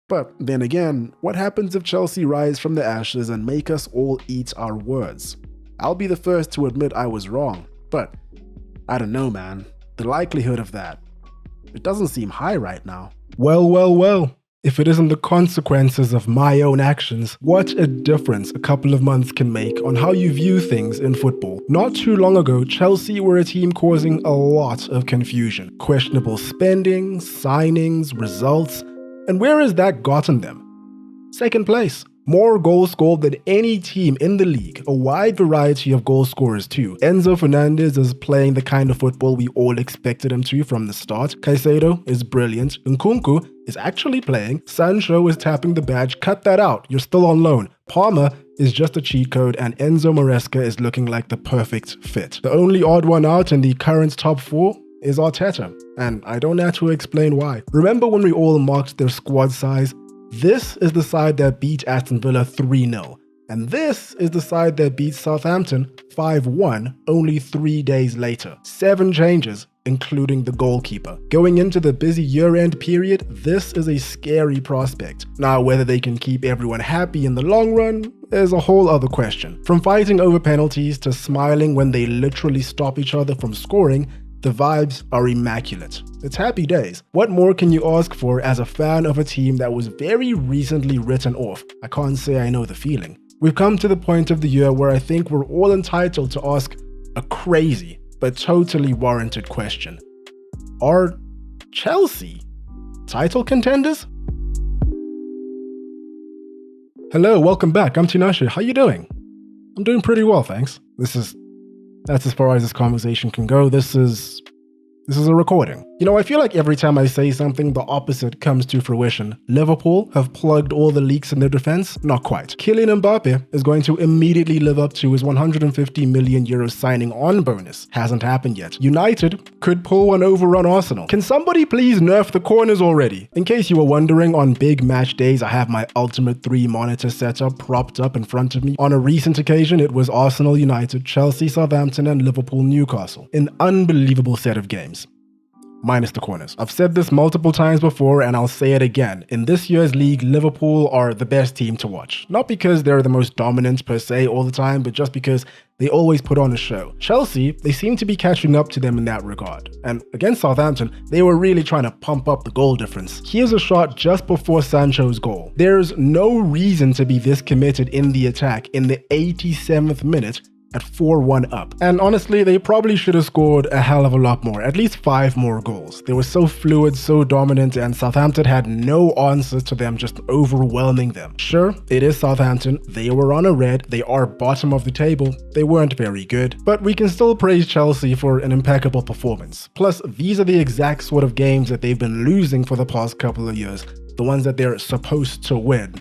But then again, what happens if Chelsea rise from the ashes and make us all eat our words? I'll be the first to admit I was wrong, but I don't know, man. The likelihood of that, it doesn't seem high right now. Well. If it isn't the consequences of my own actions, what a difference a couple of months can make on how you view things in football. Not too long ago, Chelsea were a team causing a lot of confusion. Questionable spending, signings, results, and where has that gotten them? Second place. More goals scored than any team in the league, a wide variety of goal scorers too. Enzo Fernandez is playing the kind of football we all expected him to from the start. Caicedo is brilliant. Nkunku is actually playing. Sancho is tapping the badge. Cut that out, you're still on loan. Palmer is just a cheat code, and Enzo Maresca is looking like the perfect fit. The only odd one out in the current top four is Arteta, and I don't have to explain why. Remember when we all mocked their squad size? This is the side that beat Aston Villa 3-0, and this is the side that beat Southampton 5-1 only 3 days later. 7 changes, including the goalkeeper. Going into the busy year-end period, this is a scary prospect. Now, whether they can keep everyone happy in the long run is a whole other question. From fighting over penalties to smiling when they literally stop each other from scoring, the vibes are immaculate. It's happy days. What more can you ask for as a fan of a team that was very recently written off? I can't say I know the feeling. We've come to the point of the year where I think we're all entitled to ask a crazy but totally warranted question. Are Chelsea title contenders? Hello, welcome back. I'm Tinashe. How you doing? I'm doing pretty well, thanks. That's as far as this conversation can go. This is a recording. You know, I feel like every time I say something, the opposite comes to fruition. Liverpool have plugged all the leaks in their defense? Not quite. Kylian Mbappe is going to immediately live up to his 150 million euro signing on bonus. Hasn't happened yet. United could pull one over on Arsenal. Can somebody please nerf the corners already? In case you were wondering, on big match days, I have my Ultimate 3 monitor setup propped up in front of me. On a recent occasion, it was Arsenal United, Chelsea Southampton, and Liverpool Newcastle. An unbelievable set of games. Minus the corners. I've said this multiple times before and I'll say it again. In this year's league, Liverpool are the best team to watch. Not because they're the most dominant per se all the time, but just because they always put on a show. Chelsea, they seem to be catching up to them in that regard. And against Southampton, they were really trying to pump up the goal difference. Here's a shot just before Sancho's goal. There's no reason to be this committed in the attack in the 87th minute at 4-1 up. And honestly, they probably should have scored a hell of a lot more, at least 5 more goals. They were so fluid, so dominant, and Southampton had no answers to them just overwhelming them. Sure, it is Southampton, they were on a red, they are bottom of the table, they weren't very good, but we can still praise Chelsea for an impeccable performance. Plus, these are the exact sort of games that they've been losing for the past couple of years, the ones that they're supposed to win.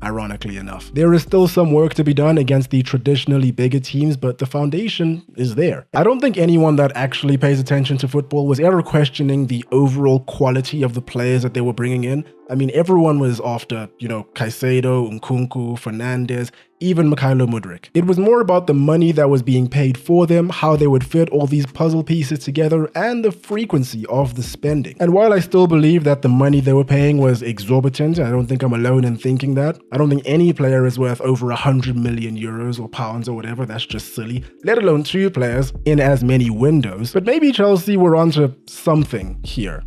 Ironically enough. There is still some work to be done against the traditionally bigger teams, but the foundation is there. I don't think anyone that actually pays attention to football was ever questioning the overall quality of the players that they were bringing in. I mean, everyone was after, Caicedo, Nkunku, Fernandez, even Mykhailo Mudryk. It was more about the money that was being paid for them, how they would fit all these puzzle pieces together, and the frequency of the spending. And while I still believe that the money they were paying was exorbitant, I don't think I'm alone in thinking that. I don't think any player is worth over 100 million euros or pounds or whatever. That's just silly. Let alone 2 players in as many windows. But maybe Chelsea were onto something here.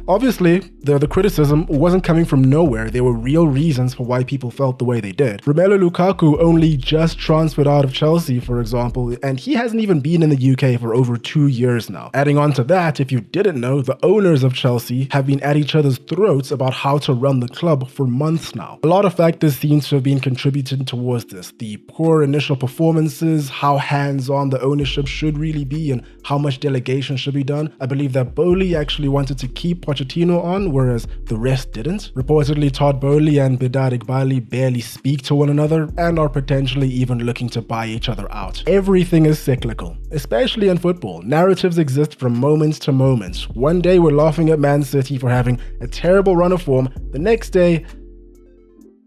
Obviously, the criticism wasn't coming from nowhere. There were real reasons for why people felt the way they did. Romelu Lukaku only just transferred out of Chelsea, for example, and he hasn't even been in the UK for over 2 years now. Adding on to that, if you didn't know, the owners of Chelsea have been at each other's throats about how to run the club for months now. A lot of factors seem to have been contributing towards this. The poor initial performances, how hands-on the ownership should really be, and how much delegation should be done. I believe that Bowley actually wanted to keep Pochettino on, whereas the rest didn't. Reportedly, Todd Bowley and Bedard Igbali barely speak to one another and are potentially even looking to buy each other out. Everything is cyclical, especially in football. Narratives exist from moment to moment. One day we're laughing at Man City for having a terrible run of form. The next day,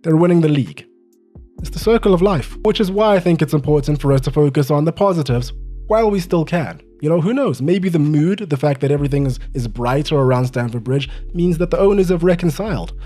they're winning the league. It's the circle of life, which is why I think it's important for us to focus on the positives while we still can. Who knows? Maybe the mood, the fact that everything is brighter around Stamford Bridge, means that the owners have reconciled.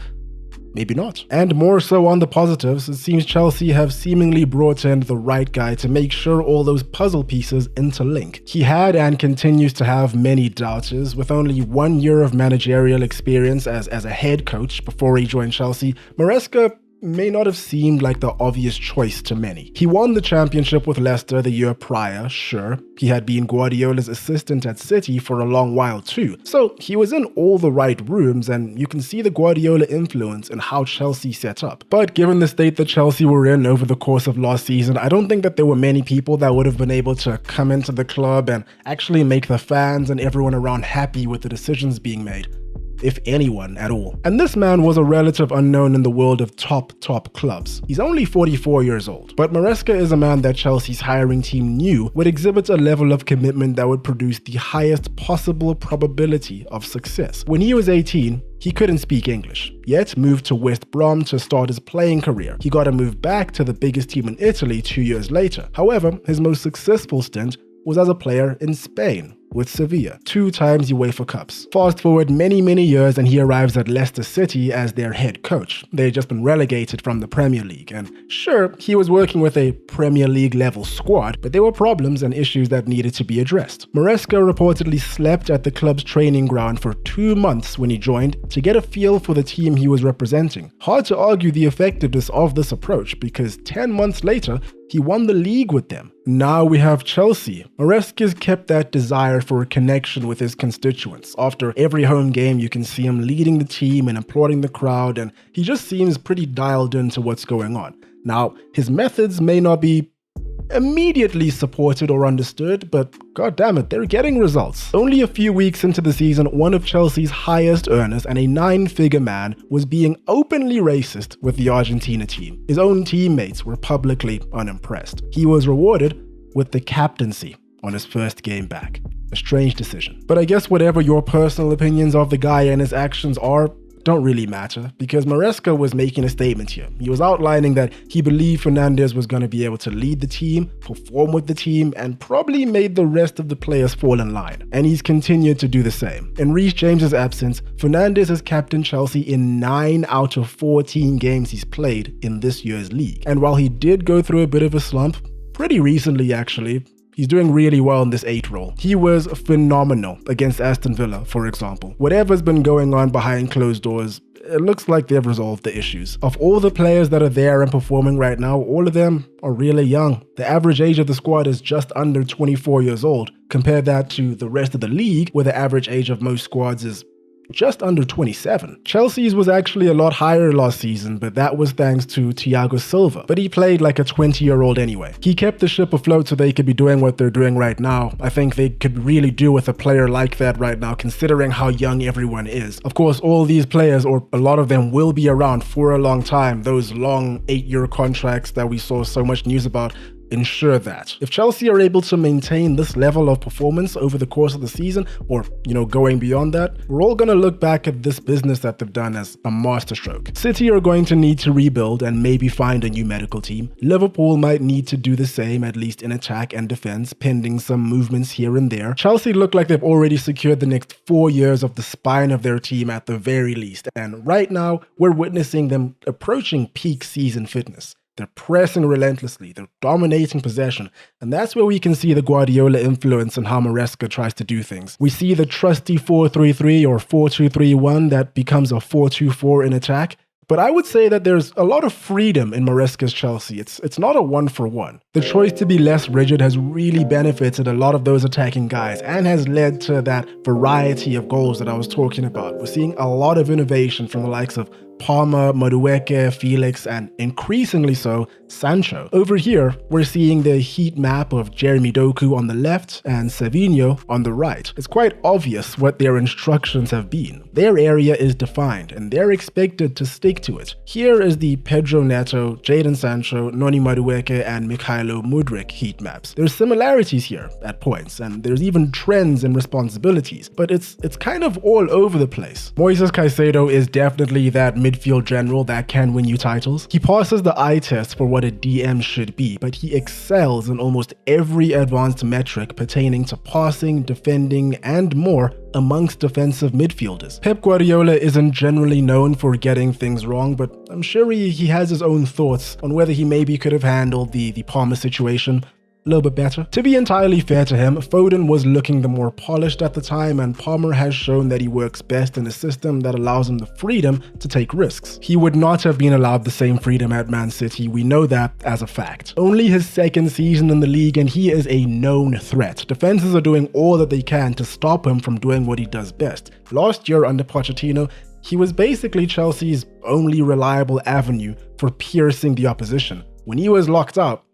maybe not. And more so on the positives, it seems Chelsea have seemingly brought in the right guy to make sure all those puzzle pieces interlink. He had and continues to have many doubters. With only 1 year of managerial experience as a head coach before he joined Chelsea, Maresca may not have seemed like the obvious choice to many. He won the championship with Leicester the year prior, sure. He had been Guardiola's assistant at City for a long while too. So he was in all the right rooms, and you can see the Guardiola influence in how Chelsea set up. But given the state that Chelsea were in over the course of last season, I don't think that there were many people that would have been able to come into the club and actually make the fans and everyone around happy with the decisions being made, if anyone at all. And this man was a relative unknown in the world of top clubs. He's only 44 years old, but Maresca is a man that Chelsea's hiring team knew would exhibit a level of commitment that would produce the highest possible probability of success. When he was 18, he couldn't speak English, yet moved to West Brom to start his playing career. He got a move back to the biggest team in Italy 2 years later. However, his most successful stint was as a player in Spain with Sevilla, 2 times UEFA Cups. Fast forward many years and he arrives at Leicester City as their head coach. They had just been relegated from the Premier League, and sure, he was working with a Premier League level squad, but there were problems and issues that needed to be addressed. Maresca reportedly slept at the club's training ground for 2 months when he joined to get a feel for the team he was representing. Hard to argue the effectiveness of this approach, because 10 months later, he won the league with them. Now we have Chelsea. Maresca's kept that desire for a connection with his constituents. After every home game, you can see him leading the team and applauding the crowd, and he just seems pretty dialed into what's going on. Now, his methods may not be immediately supported or understood, but goddammit, they're getting results. Only a few weeks into the season, one of Chelsea's highest earners and a 9-figure man was being openly racist with the Argentina team. His own teammates were publicly unimpressed. He was rewarded with the captaincy on his first game back. A strange decision. But I guess whatever your personal opinions of the guy and his actions are, don't really matter, because Maresca was making a statement here. He was outlining that he believed Fernandes was going to be able to lead the team, perform with the team, and probably made the rest of the players fall in line. And he's continued to do the same. In Reece James's absence, Fernandes has captained Chelsea in 9 out of 14 games he's played in this year's league. And while he did go through a bit of a slump, pretty recently actually, he's doing really well in this 8 role. He was phenomenal against Aston Villa, for example. Whatever's been going on behind closed doors, it looks like they've resolved the issues. Of all the players that are there and performing right now, all of them are really young. The average age of the squad is just under 24 years old. Compare that to the rest of the league, where the average age of most squads is just under 27. Chelsea's was actually a lot higher last season, but that was thanks to Thiago Silva. But he played like a 20-year-old anyway. He kept the ship afloat so they could be doing what they're doing right now. I think they could really do with a player like that right now, considering how young everyone is. Of course, all these players, or a lot of them, will be around for a long time. Those long 8-year contracts that we saw so much news about ensure that. If Chelsea are able to maintain this level of performance over the course of the season, or, going beyond that, we're all going to look back at this business that they've done as a masterstroke. City are going to need to rebuild and maybe find a new medical team. Liverpool might need to do the same, at least in attack and defense, pending some movements here and there. Chelsea look like they've already secured the next 4 years of the spine of their team at the very least, and right now, we're witnessing them approaching peak season fitness. They're pressing relentlessly, they're dominating possession, and that's where we can see the Guardiola influence and how Maresca tries to do things. We see the trusty 4-3-3 or 4-2-3-1 that becomes a 4-2-4 in attack, but I would say that there's a lot of freedom in Maresca's Chelsea. It's not a 1-for-1. The choice to be less rigid has really benefited a lot of those attacking guys and has led to that variety of goals that I was talking about. We're seeing a lot of innovation from the likes of Palmer, Madueke, Felix, and increasingly so, Sancho. Over here, we're seeing the heat map of Jeremy Doku on the left and Savinho on the right. It's quite obvious what their instructions have been. Their area is defined, and they're expected to stick to it. Here is the Pedro Neto, Jadon Sancho, Noni Madueke, and Mikhailo Mudryk heat maps. There's similarities here at points, and there's even trends and responsibilities, but it's kind of all over the place. Moises Caicedo is definitely that midfield general that can win you titles. He passes the eye test for what a DM should be, but he excels in almost every advanced metric pertaining to passing, defending, and more amongst defensive midfielders. Pep Guardiola isn't generally known for getting things wrong, but I'm sure he has his own thoughts on whether he maybe could have handled the Palmer situation a little bit better. To be entirely fair to him, Foden was looking the more polished at the time, and Palmer has shown that he works best in a system that allows him the freedom to take risks. He would not have been allowed the same freedom at Man City, we know that as a fact. Only his second season in the league and he is a known threat. Defenses are doing all that they can to stop him from doing what he does best. Last year under Pochettino, he was basically Chelsea's only reliable avenue for piercing the opposition. When he was locked out,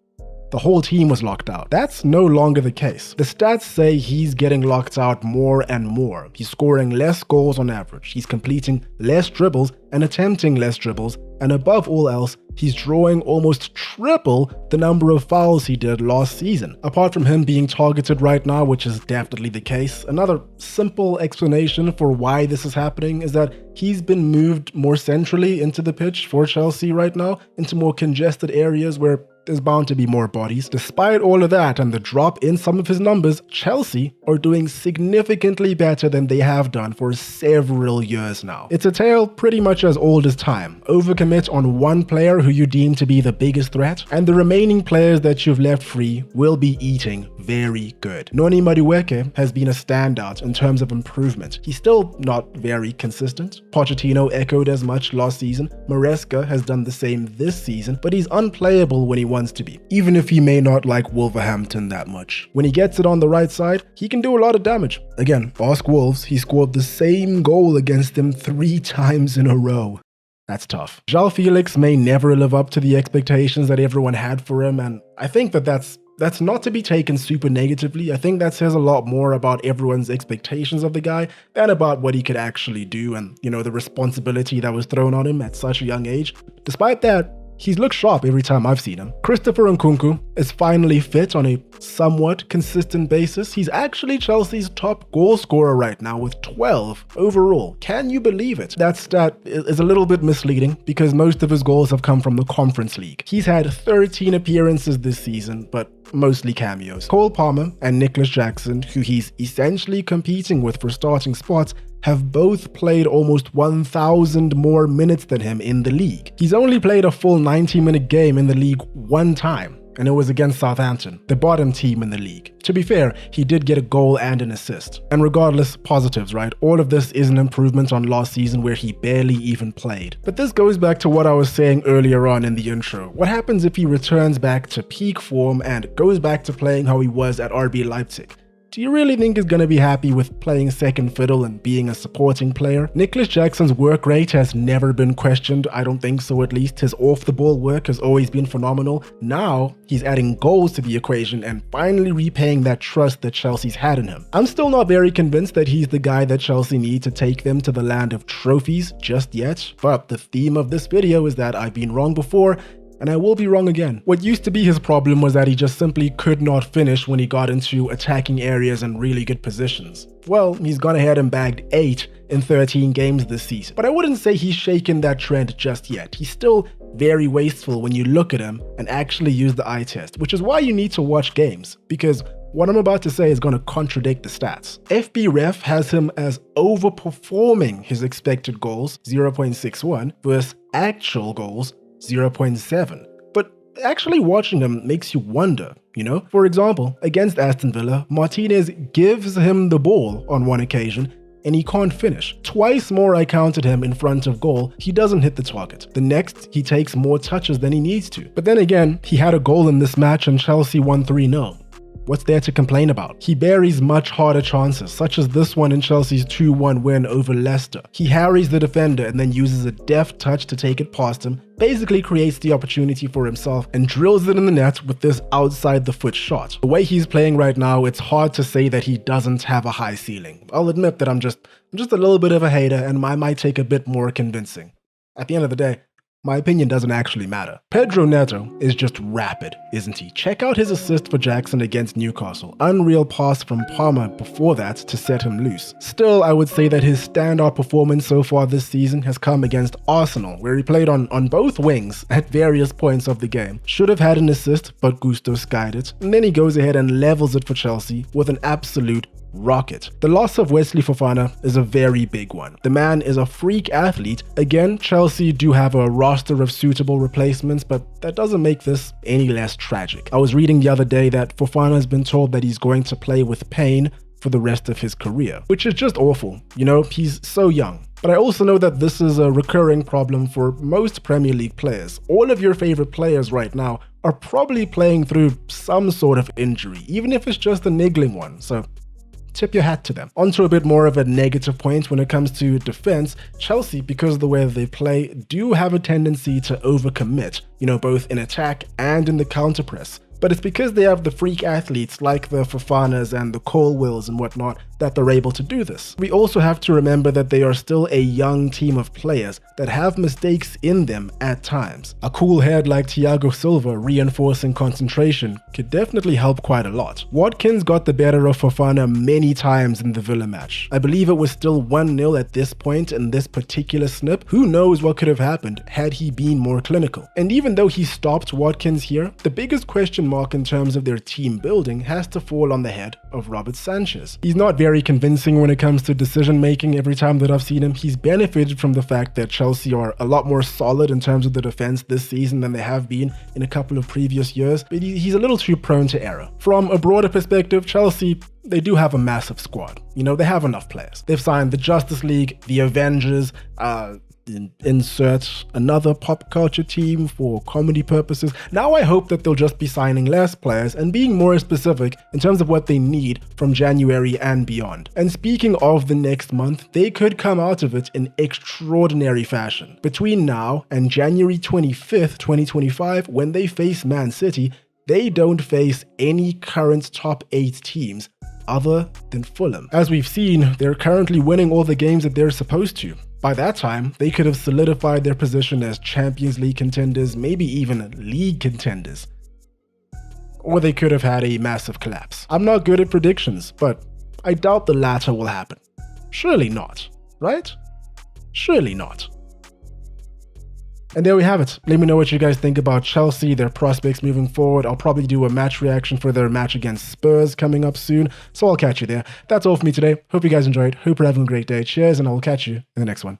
the whole team was locked out. That's no longer the case. The stats say he's getting locked out more and more. He's scoring less goals on average. He's completing less dribbles and attempting less dribbles. And above all else, he's drawing almost triple the number of fouls he did last season. Apart from him being targeted right now, which is definitely the case, another simple explanation for why this is happening is that he's been moved more centrally into the pitch for Chelsea right now, into more congested areas where there's bound to be more bodies. Despite all of that and the drop in some of his numbers, Chelsea are doing significantly better than they have done for several years now. It's a tale pretty much as old as time. Overcommit on one player who you deem to be the biggest threat, and the remaining players that you've left free will be eating very good. Noni Madueke has been a standout in terms of improvement. He's still not very consistent. Pochettino echoed as much last season. Maresca has done the same this season, but he's unplayable when he wants to be, even if he may not like Wolverhampton that much. When he gets it on the right side, he can do a lot of damage. Again, ask Wolves, he scored the same goal against them 3 times in a row. That's tough. João Felix may never live up to the expectations that everyone had for him, and I think that's not to be taken super negatively. I think that says a lot more about everyone's expectations of the guy than about what he could actually do and, the responsibility that was thrown on him at such a young age. Despite that, he's looked sharp every time I've seen him. Christopher Nkunku is finally fit on a somewhat consistent basis. He's actually Chelsea's top goal scorer right now with 12 overall. Can you believe it? That stat is a little bit misleading because most of his goals have come from the Conference League. He's had 13 appearances this season, but mostly cameos. Cole Palmer and Nicholas Jackson, who he's essentially competing with for starting spots, have both played almost 1,000 more minutes than him in the league. He's only played a full 90-minute game in the league one time, and it was against Southampton, the bottom team in the league. To be fair, he did get a goal and an assist. And regardless, positives, right? All of this is an improvement on last season where he barely even played. But this goes back to what I was saying earlier on in the intro. What happens if he returns back to peak form and goes back to playing how he was at RB Leipzig? Do you really think he's going to be happy with playing second fiddle and being a supporting player? Nicholas Jackson's work rate has never been questioned. I don't think so, at least. His off-the-ball work has always been phenomenal. Now, he's adding goals to the equation and finally repaying that trust that Chelsea's had in him. I'm still not very convinced that he's the guy that Chelsea need to take them to the land of trophies just yet, but the theme of this video is that I've been wrong before, and I will be wrong again. What used to be his problem was that he just simply could not finish when he got into attacking areas and really good positions. Well, he's gone ahead and bagged 8 in 13 games this season. But I wouldn't say he's shaken that trend just yet. He's still very wasteful when you look at him and actually use the eye test, which is why you need to watch games, because what I'm about to say is going to contradict the stats. FBref has him as overperforming his expected goals, 0.61, versus actual goals, 0.7. But actually watching him makes you wonder, For example, against Aston Villa, Martinez gives him the ball on one occasion and he can't finish. Twice more I counted him in front of goal, he doesn't hit the target. The next, he takes more touches than he needs to. But then again, he had a goal in this match and Chelsea won 3-0. What's there to complain about? He buries much harder chances, such as this one in Chelsea's 2-1 win over Leicester. He harries the defender and then uses a deft touch to take it past him, basically creates the opportunity for himself and drills it in the net with this outside the foot shot. The way he's playing right now, it's hard to say that he doesn't have a high ceiling. I'll admit that I'm just a little bit of a hater and I might take a bit more convincing. At the end of the day, my opinion doesn't actually matter. Pedro Neto is just rapid, isn't he? Check out his assist for Jackson against Newcastle. Unreal pass from Palmer before that to set him loose. Still, I would say that his standout performance so far this season has come against Arsenal, where he played on both wings at various points of the game. Should have had an assist, but Gusto skied it. And then he goes ahead and levels it for Chelsea with an absolute rocket. The loss of Wesley Fofana is a very big one. The man is a freak athlete. Again, Chelsea do have a roster of suitable replacements, but that doesn't make this any less tragic. I was reading the other day that Fofana has been told that he's going to play with pain for the rest of his career, which is just awful. You know, he's so young. But I also know that this is a recurring problem for most Premier League players. All of your favorite players right now are probably playing through some sort of injury, even if it's just a niggling one. So tip your hat to them. Onto a bit more of a negative point when it comes to defense. Chelsea, because of the way they play, do have a tendency to overcommit, you know, both in attack and in the counter press. But it's because they have the freak athletes like the Fofanas and the Colwills and whatnot that they're able to do this. We also have to remember that they are still a young team of players that have mistakes in them at times. A cool head like Thiago Silva reinforcing concentration could definitely help quite a lot. Watkins got the better of Fofana many times in the Villa match. I believe it was still 1-0 at this point in this particular snip. Who knows what could have happened had he been more clinical. And even though he stopped Watkins here, the biggest question mark in terms of their team building has to fall on the head of Robert Sanchez. He's not very convincing when it comes to decision making. Every time that I've seen him, he's benefited from the fact that Chelsea are a lot more solid in terms of the defense this season than they have been in a couple of previous years, but he's a little too prone to error. From a broader perspective, Chelsea, they do have a massive squad. You know, they have enough players. They've signed the Justice League, the Avengers, insert another pop culture team for comedy purposes. Now I hope that they'll just be signing less players and being more specific in terms of what they need from January and beyond. And speaking of the next month, they could come out of it in extraordinary fashion. Between now and January 25th, 2025, when they face Man City, they don't face any current top 8 teams other than Fulham. As we've seen, they're currently winning all the games that they're supposed to. By that time, they could have solidified their position as Champions League contenders, maybe even league contenders. Or they could have had a massive collapse. I'm not good at predictions, but I doubt the latter will happen. Surely not, right? Surely not. And there we have it. Let me know what you guys think about Chelsea, their prospects moving forward. I'll probably do a match reaction for their match against Spurs coming up soon, so I'll catch you there. That's all for me today. Hope you guys enjoyed. Hope you're having a great day. Cheers, and I'll catch you in the next one.